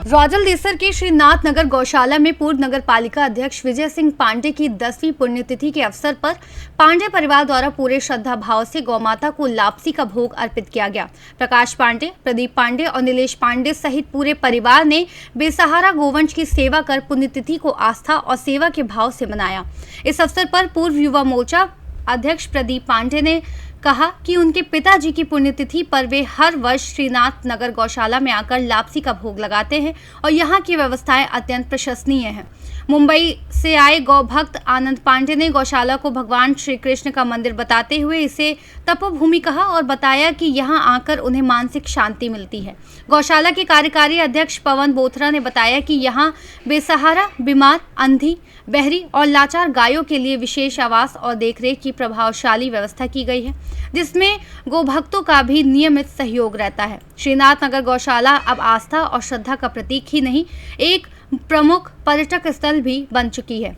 रौजल देसर के श्रीनाथ नगर गौशाला में पूर्व नगर पालिका अध्यक्ष विजय सिंह पांडे की 10वीं पुण्यतिथि के अवसर पर पांडे परिवार द्वारा पूरे श्रद्धा भाव से गौमाता को लापसी का भोग अर्पित किया गया। प्रकाश पांडे, प्रदीप पांडे और नीलेश पांडे सहित पूरे परिवार ने बेसहारा गोवंश की सेवा कर पुण्यतिथि को आस्था और सेवा के भाव से मनाया। इस अवसर पर पूर्व युवा मोर्चा अध्यक्ष प्रदीप पांडे ने कहा कि उनके पिताजी की पुण्यतिथि पर वे हर वर्ष श्रीनाथ नगर गौशाला में आकर लापसी का भोग लगाते हैं और यहाँ की व्यवस्थाएं अत्यंत प्रशंसनीय हैं। मुंबई से आए गौ भक्त आनंद पांडे ने गौशाला को भगवान श्री कृष्ण का मंदिर बताते हुए इसे तपोभूमि कहा और बताया कि यहाँ आकर उन्हें मानसिक शांति मिलती है। गौशाला के कार्यकारी अध्यक्ष पवन बोथरा ने बताया कि यहाँ बेसहारा, बीमार, अंधी, बहरी और लाचार गायों के लिए विशेष आवास और देखरेख की प्रभावशाली व्यवस्था की गई है, जिसमें गोभक्तों का भी नियमित सहयोग रहता है। श्रीनाथ नगर गौशाला अब आस्था और श्रद्धा का प्रतीक ही नहीं, एक प्रमुख पर्यटक स्थल भी बन चुकी है,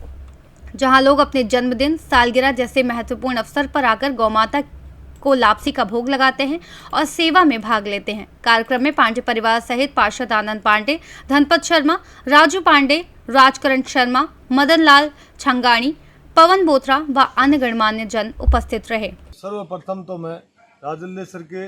जहां लोग अपने जन्मदिन, सालगिरह जैसे महत्वपूर्ण अवसर पर आकर गौमाता को लापसी का भोग लगाते हैं और सेवा में भाग लेते हैं। कार्यक्रम में पांडे परिवार सहित पार्षद आनंद पांडे, धनपत शर्मा, राजू पांडे, राजकरण शर्मा, मदन लाल छंगाणी, पवन बोथरा व अन्य गणमान्य जन उपस्थित रहे। सर्वप्रथम तो मैं रौजल देसर के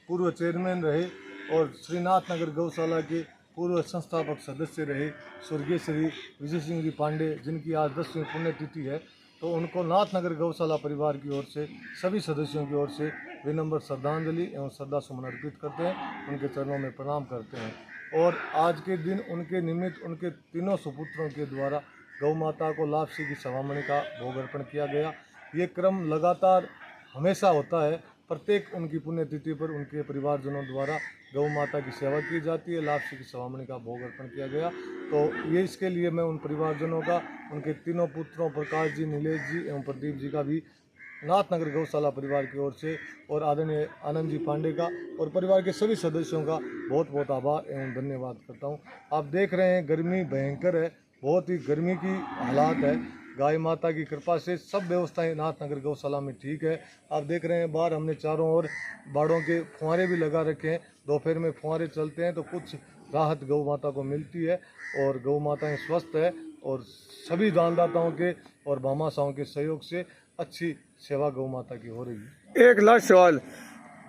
पूर्व चेयरमैन रहे और श्रीनाथ नगर गौशाला के पूर्व संस्थापक सदस्य रहे स्वर्गीय श्री विजय सिंह जी पांडे, जिनकी आज 10वीं पुण्यतिथि है, तो उनको नाथ नगर गौशाला परिवार की ओर से, सभी सदस्यों की ओर से विनम्र श्रद्धांजलि एवं श्रद्धा सुमन अर्पित करते हैं, उनके चरणों में प्रणाम करते हैं। और आज के दिन उनके निमित्त उनके तीनों सुपुत्रों के द्वारा गौ माता को लापसी की सवामणि का भोग अर्पण किया गया। ये क्रम लगातार हमेशा होता है। प्रत्येक उनकी पुण्यतिथि पर उनके परिवारजनों द्वारा गौ माता की सेवा की जाती है, लापसी की सवामणि का भोग अर्पण किया गया। तो ये इसके लिए मैं उन परिवारजनों का, उनके तीनों पुत्रों प्रकाश जी, नीलेश जी एवं प्रदीप जी का भी नाथ नगर गौशाला परिवार की ओर से और आदरणीय आनंद जी पांडे का और परिवार के सभी सदस्यों का बहुत बहुत आभार एवं धन्यवाद करता हूँ। आप देख रहे हैं गर्मी भयंकर है, बहुत ही गर्मी की हालात है। गाय माता की कृपा से सब व्यवस्थाएं नाथ नगर गौशाला में ठीक है। आप देख रहे हैं बाहर हमने चारों ओर बाड़ों के फुहारे भी लगा रखे हैं। दोपहर में फुहारे चलते हैं तो कुछ राहत गौ माता को मिलती है और गौ माताएं स्वस्थ है और सभी दानदाताओं के और भामाशाहों के सहयोग से अच्छी सेवा गौ माता की हो रही है। एक लास्ट सवाल,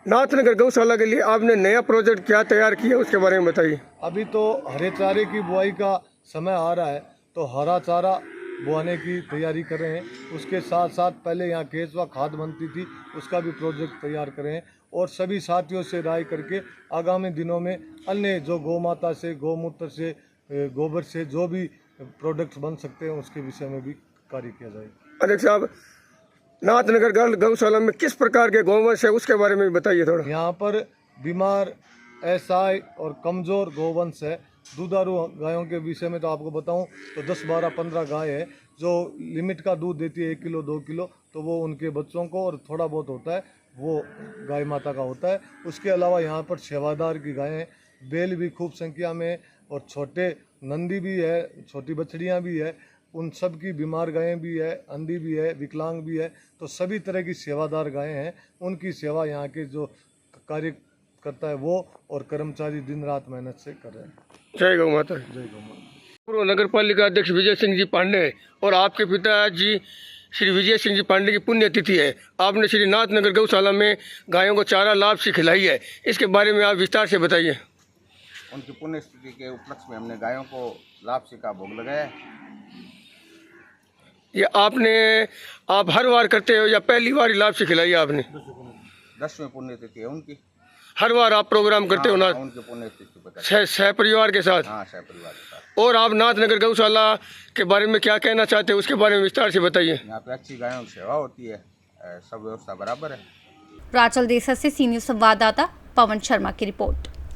नाथ नगर गौशाला के लिए आपने नया प्रोजेक्ट क्या तैयार किया, उसके बारे में बताइए। अभी तो हरे चारे की बुआई का समय आ रहा है, तो हरा चारा बोआने की तैयारी कर रहे हैं। उसके साथ साथ पहले यहाँ केचुआ खाद बनती थी, उसका भी प्रोजेक्ट तैयार कर रहे हैं और सभी साथियों से राय करके आगामी दिनों में अन्य जो गौ माता से, गौमूत्र से, गोबर से जो भी प्रोडक्ट्स बन सकते हैं उसके विषय में भी कार्य किया जाएगा। अध्यक्ष साहब, नाथ नगर गौशाला में किस प्रकार के गौवंश है उसके बारे में बताइए थोड़ा। यहाँ पर बीमार, असहाय और कमज़ोर गौवंश है। दूधारू गायों के विषय में तो आपको बताऊं तो 10, 12, 15 गाय है जो लिमिट का दूध देती है 1 किलो 2 किलो, तो वो उनके बच्चों को और थोड़ा बहुत होता है वो गाय माता का होता है। उसके अलावा यहाँ पर सेवादार की गायें, बैल भी खूब संख्या में और छोटे नंदी भी है, छोटी बछड़ियाँ भी है। उन सब की बीमार गायें भी है, अंधी भी है, विकलांग भी है, तो सभी तरह की सेवादार गायें हैं। उनकी सेवा यहाँ के जो कार्य करता है वो और कर्मचारी दिन रात मेहनत से कर रहे हैं। जय गौ माता। जय गौ माता। पूर्व नगर पालिका अध्यक्ष विजय सिंह जी पांडे और आपके पिताजी श्री विजय सिंह जी पांडे की पुण्यतिथि है। आपने श्री नाथ नगर गौशाला में गायों को चारा लापसी खिलाई है, इसके बारे में आप विस्तार से बताइए। उनकी पुण्यतिथि के उपलक्ष्य में हमने गायों को लापसी का भोग लगाया है। ये आप हर बार करते हो या पहली बार लापसी खिलाई है आपने? 10वीं पुण्यतिथि है उनकी। हर बार आप प्रोग्राम करते हो ना उनकी पुण्यतिथि पर? सह परिवार के साथ? हाँ, सह परिवार के साथ। और आप नाथ नगर गौशाला के बारे में क्या कहना चाहते हैं उसके बारे में विस्तार से बताइए। यहाँ पे अच्छी गायों की सेवा होती है, सब व्यवस्था बराबर है। रौजल देसर से सीनियर संवाददाता पवन शर्मा की रिपोर्ट।